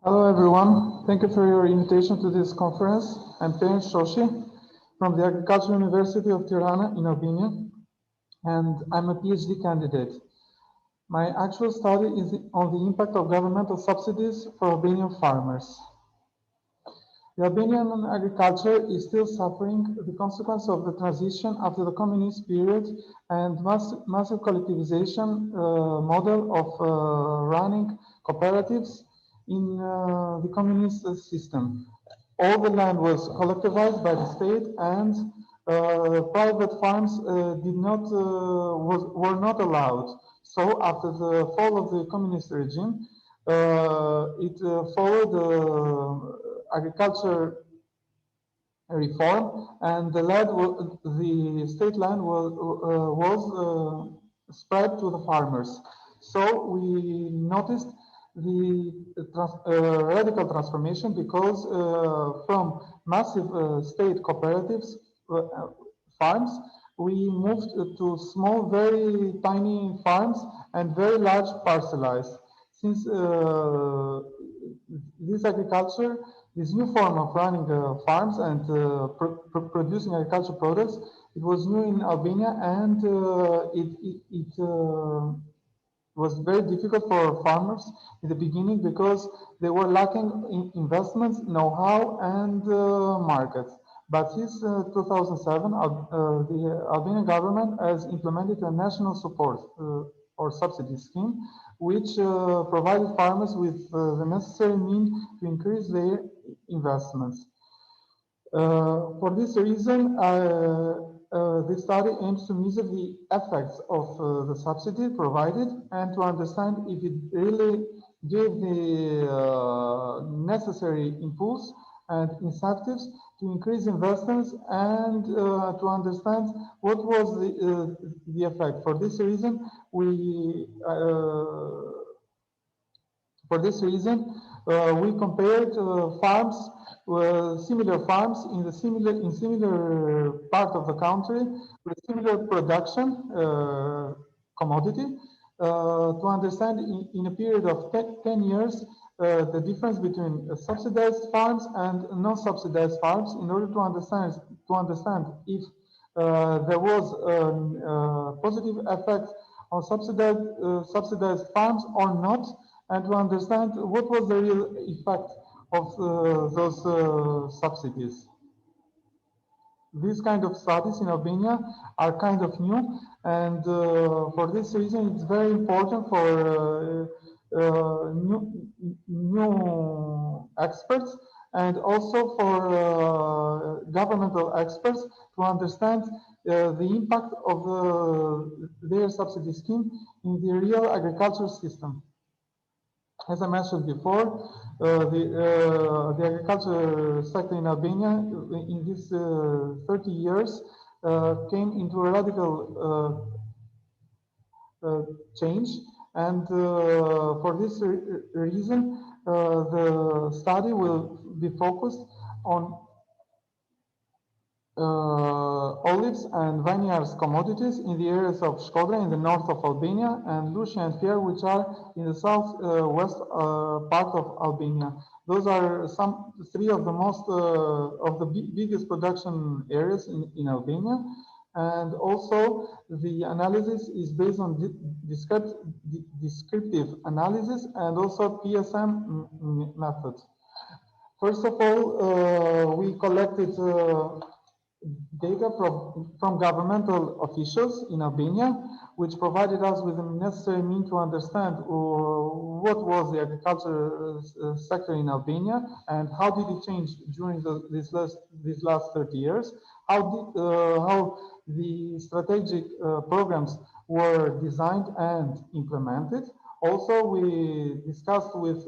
Hello everyone, thank you for your invitation to this conference. I'm Pjerin SHOSHI from the Agricultural University of Tirana in Albania, and I'm a PhD candidate. My actual study is on the impact of governmental subsidies for Albanian farmers. The Albanian agriculture is still suffering the consequence of the transition after the communist period and massive collectivization model of running cooperatives in the communist system. All the land was collectivized by the state, and private farms were not allowed. So after the fall of the communist regime, it followed agriculture reform, and the state land was spread to the farmers. So we noticed the radical transformation because from massive state cooperatives farms, we moved to small, very tiny farms and very large parcelized. Since this agriculture, this new form of running farms and producing agricultural products, it was new in Albania, and it was very difficult for farmers in the beginning because they were lacking in investments, know-how, and markets. But since 2007, the Albanian government has implemented a national support or subsidy scheme, which provided farmers with the necessary means to increase their investments. For this reason, this study aims to measure the effects of the subsidy provided and to understand if it really gave the necessary impulse and incentives to increase investments, and to understand what was the effect. For this reason, we compared farms, similar farms in similar part of the country with similar production commodity to understand in a period of 10 years the difference between subsidized farms and non-subsidized farms, in order to understand if there was a positive effect on subsidized farms or not, and to understand what was the real effect of those subsidies. These kind of studies in Albania are kind of new, and for this reason it's very important for new experts and also for governmental experts to understand the impact of their subsidy scheme in the real agricultural system. As I mentioned before, the agriculture sector in Albania in these 30 years came into a radical change, and for this reason, the study will be focused on olives and vineyards commodities in the areas of Shkodra in the north of Albania, and Lucia and Pjerin, which are in the southwest part of Albania. Those are three of the biggest production areas in Albania, and also the analysis is based on descriptive analysis and also PSM method. First of all, we collected data from governmental officials in Albania, which provided us with the necessary means to understand what was the agriculture sector in Albania and how did it change during these last 30 years, how the strategic programs were designed and implemented. Also, we discussed with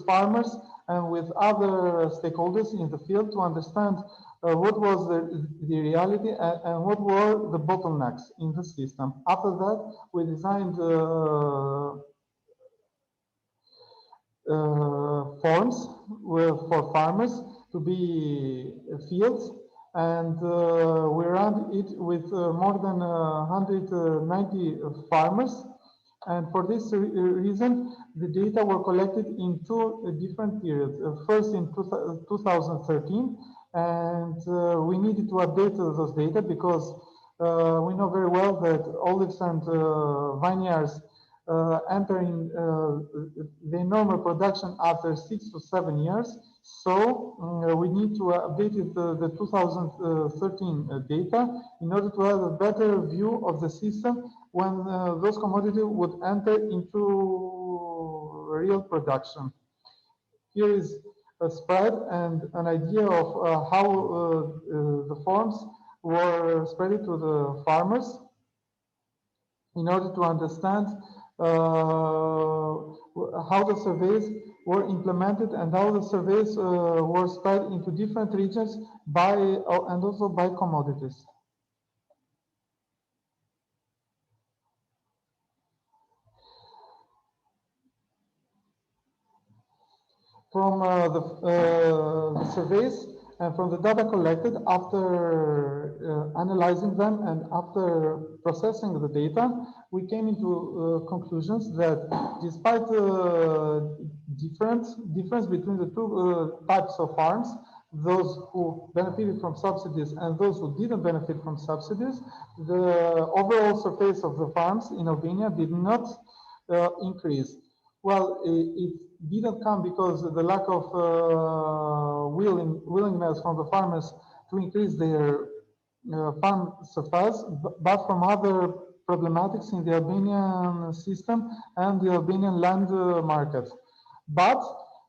farmers and with other stakeholders in the field to understand what was the reality and what were the bottlenecks in the system. After that, we designed forms for farmers to be fields, and we ran it with more than 190 farmers And for this reason, the data were collected in two different periods. First in 2013, and we needed to update those data because we know very well that olives and vineyards entering the normal production after 6 to 7 years. So we need to update the 2013 data in order to have a better view of the system when those commodities would enter into real production. Here is a spread and an idea of how the farms were spread to the farmers in order to understand how the surveys were implemented and how the surveys were spread into different regions by and also by commodities. From the surveys and from the data collected after analyzing them and after processing the data, we came into conclusions that despite the difference between the two types of farms, those who benefited from subsidies and those who didn't benefit from subsidies, the overall surface of the farms in Albania did not increase. Well, it didn't come because of the lack of willingness from the farmers to increase their farm surface, but from other problematics in the Albanian system and the Albanian land market. But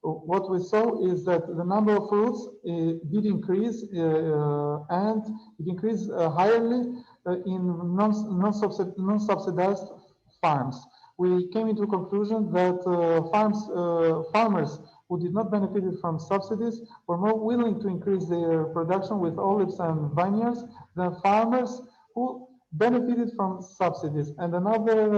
what we saw is that the number of fruits did increase and it increased highly in non-subsidized farms. We came into a conclusion that farmers who did not benefit from subsidies were more willing to increase their production with olives and vineyards than farmers who benefited from subsidies. And another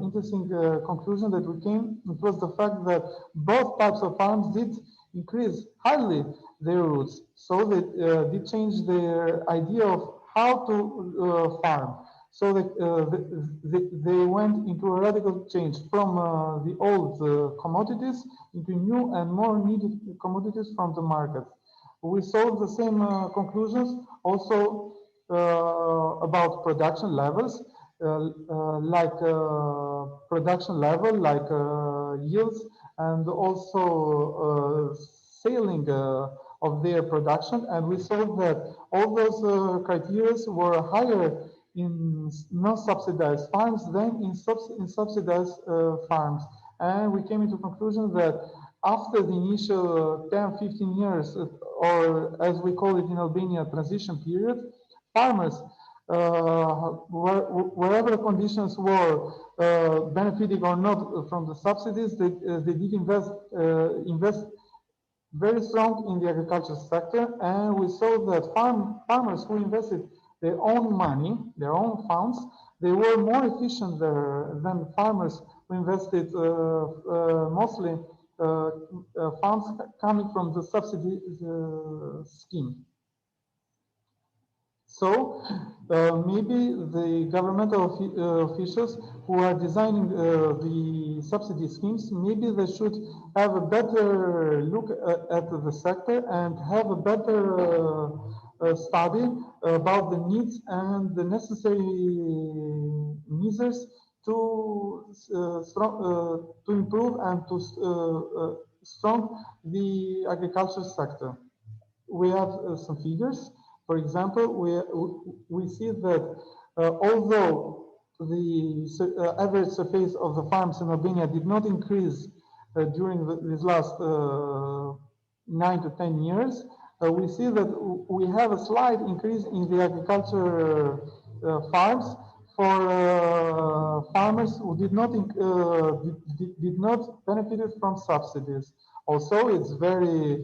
interesting conclusion that we came, it was the fact that both types of farms did increase highly their roots. So they did change their idea of how to farm. So they went into a radical change from the old commodities into new and more needed commodities from the market. We saw the same conclusions also about production levels, like production level, like yields, and also selling of their production. And we saw that all those criteria were higher in non-subsidized farms than in subsidized farms. And we came into conclusion that after the initial 10, 15 years, or as we call it in Albania, transition period, farmers, wherever the conditions were benefiting or not from the subsidies, they did invest very strong in the agriculture sector, and we saw that farmers who invested their own money, their own funds, they were more efficient than farmers who invested mostly funds coming from the subsidy scheme. So maybe the governmental officials who are designing the subsidy schemes, maybe they should have a better look at the sector and have a better study about the needs and the necessary measures to improve and to strengthen the agriculture sector. We have some figures. For example, we see that although the average surface of the farms in Albania did not increase during these last 9 to 10 years, we see that we have a slight increase in the agriculture farms for farmers who did not benefit from subsidies. Also, it's very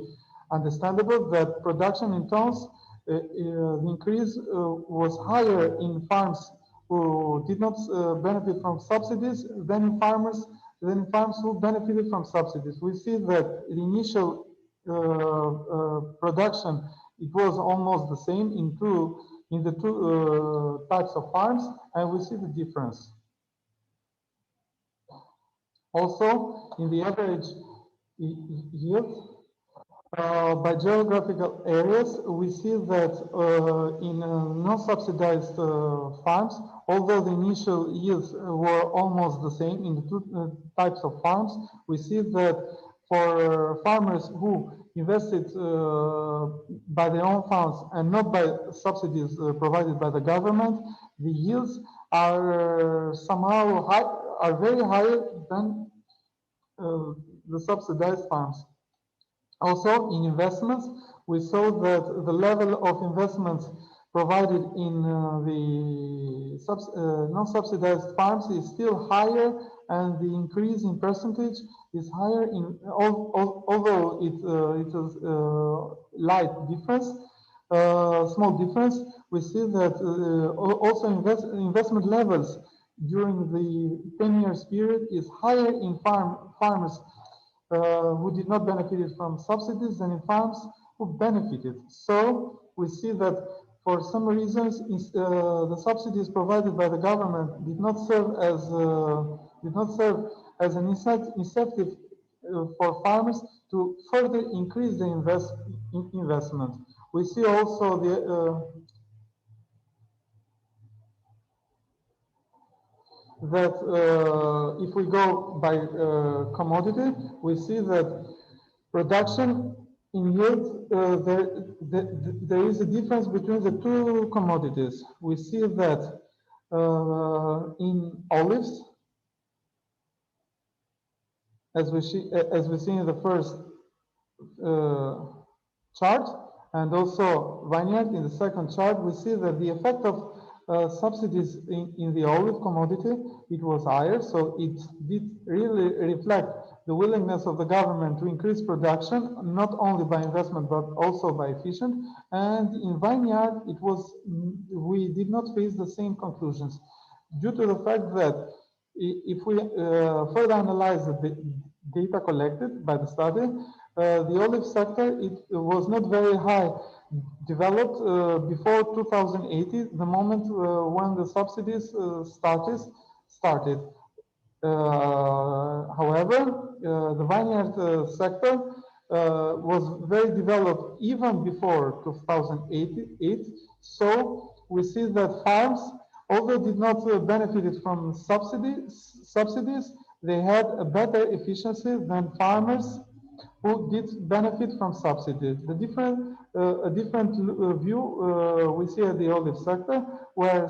understandable that production in tons, the increase was higher in farms who did not benefit from subsidies than in farms who benefited from subsidies. We see that the initial production, it was almost the same in the two types of farms, and we see the difference. Also, in the average yield, by geographical areas, we see that in non-subsidized farms, although the initial yields were almost the same in the two types of farms, we see that for farmers who invested by their own funds and not by subsidies provided by the government, the yields are somehow are very higher than the subsidized farms. Also, in investments, we saw that the level of investments provided in the non-subsidized farms is still higher, and the increase in percentage is higher in although it's a light difference, small difference. We see that also investment levels during the 10 years period is higher in farmers who did not benefit from subsidies than in farms who benefited. So we see that for some reasons the subsidies provided by the government did not serve as an incentive for farmers to further increase the investment. We see also that if we go by commodity, we see that production in yield, there is a difference between the two commodities. We see that in olives, as we see in the first chart, and also vineyard in the second chart, we see that the effect of subsidies in the olive commodity, it was higher, so it did really reflect the willingness of the government to increase production, not only by investment but also by efficient. And in vineyard, we did not face the same conclusions due to the fact that if we further analyze the data collected by the study, the olive sector, it was not very high developed before 2080, the moment when the subsidies started. However, the vineyard sector was very developed even before 2008. So we see that farms, although did not benefit from subsidies, they had a better efficiency than farmers who did benefit from subsidies. A different view we see at the olive sector, where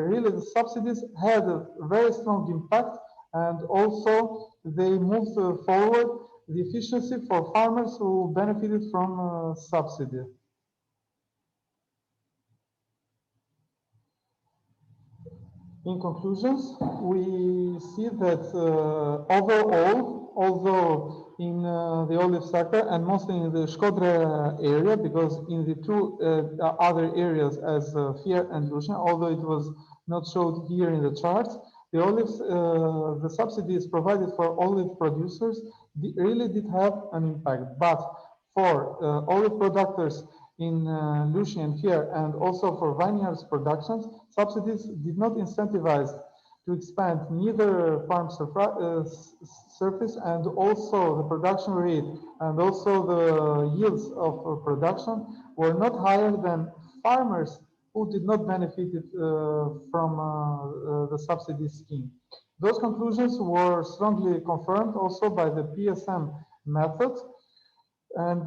really the subsidies had a very strong impact, and also they moved forward the efficiency for farmers who benefited from subsidy. In conclusions, we see that overall, although in the olive sector and mostly in the Shkodra area, because in the two other areas as Pjerin and Lushan, although it was not showed here in the charts, the olives, the subsidies provided for olive producers really did have an impact. But for olive producers in Lushan and Pjerin, and also for vineyards productions, subsidies did not incentivize to expand neither farm surface and also the production rate and also the yields of production were not higher than farmers who did not benefit from the subsidy scheme. Those conclusions were strongly confirmed also by the PSM method, and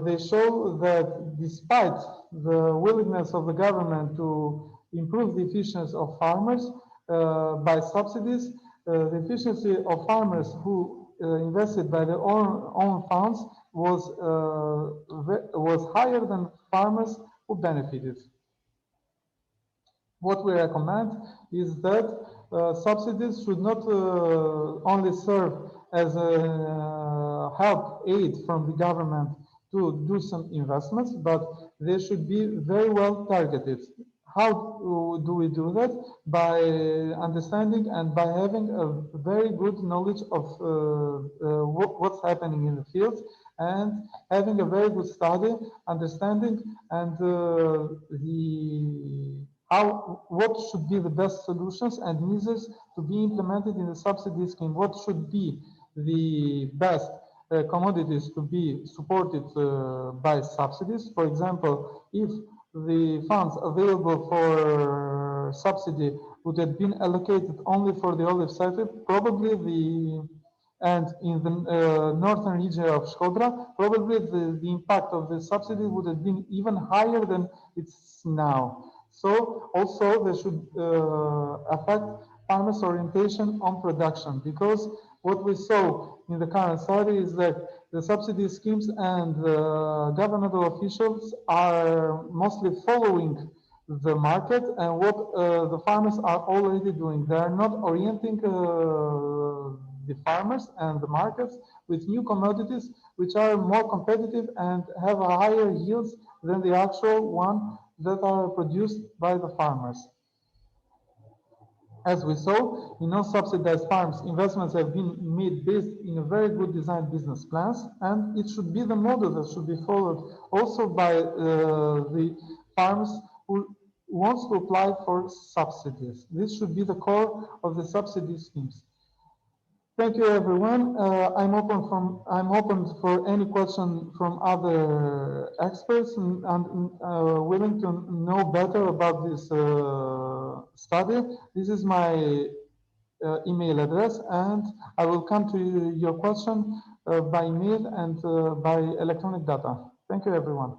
they show that despite the willingness of the government to improve the efficiency of farmers by subsidies, the efficiency of farmers who invested by their own funds was higher than farmers who benefited. What we recommend is that subsidies should not only serve as a help aid from the government to do some investments, but they should be very well targeted. How do we do that? By understanding and by having a very good knowledge of what's happening in the field, and having a very good study, understanding, and what should be the best solutions and measures to be implemented in the subsidy scheme. What should be the best commodities to be supported by subsidies? For example, if the funds available for subsidy would have been allocated only for the olive sector, probably and in the northern region of Shkodra, probably the impact of the subsidy would have been even higher than it's now. So also they should affect farmers' orientation on production, because what we saw in the current study is that the subsidy schemes and governmental officials are mostly following the market and what the farmers are already doing. They are not orienting the farmers and the markets with new commodities which are more competitive and have a higher yields than the actual one that are produced by the farmers. As we saw, in non-subsidized farms, investments have been made based in a very good designed business plans, and it should be the model that should be followed also by the farms who wants to apply for subsidies. This should be the core of the subsidy schemes. Thank you, everyone. I'm open for any question from other experts, and willing to know better about this study. This is my email address, and I will come to your question by email and by electronic data. Thank you, everyone.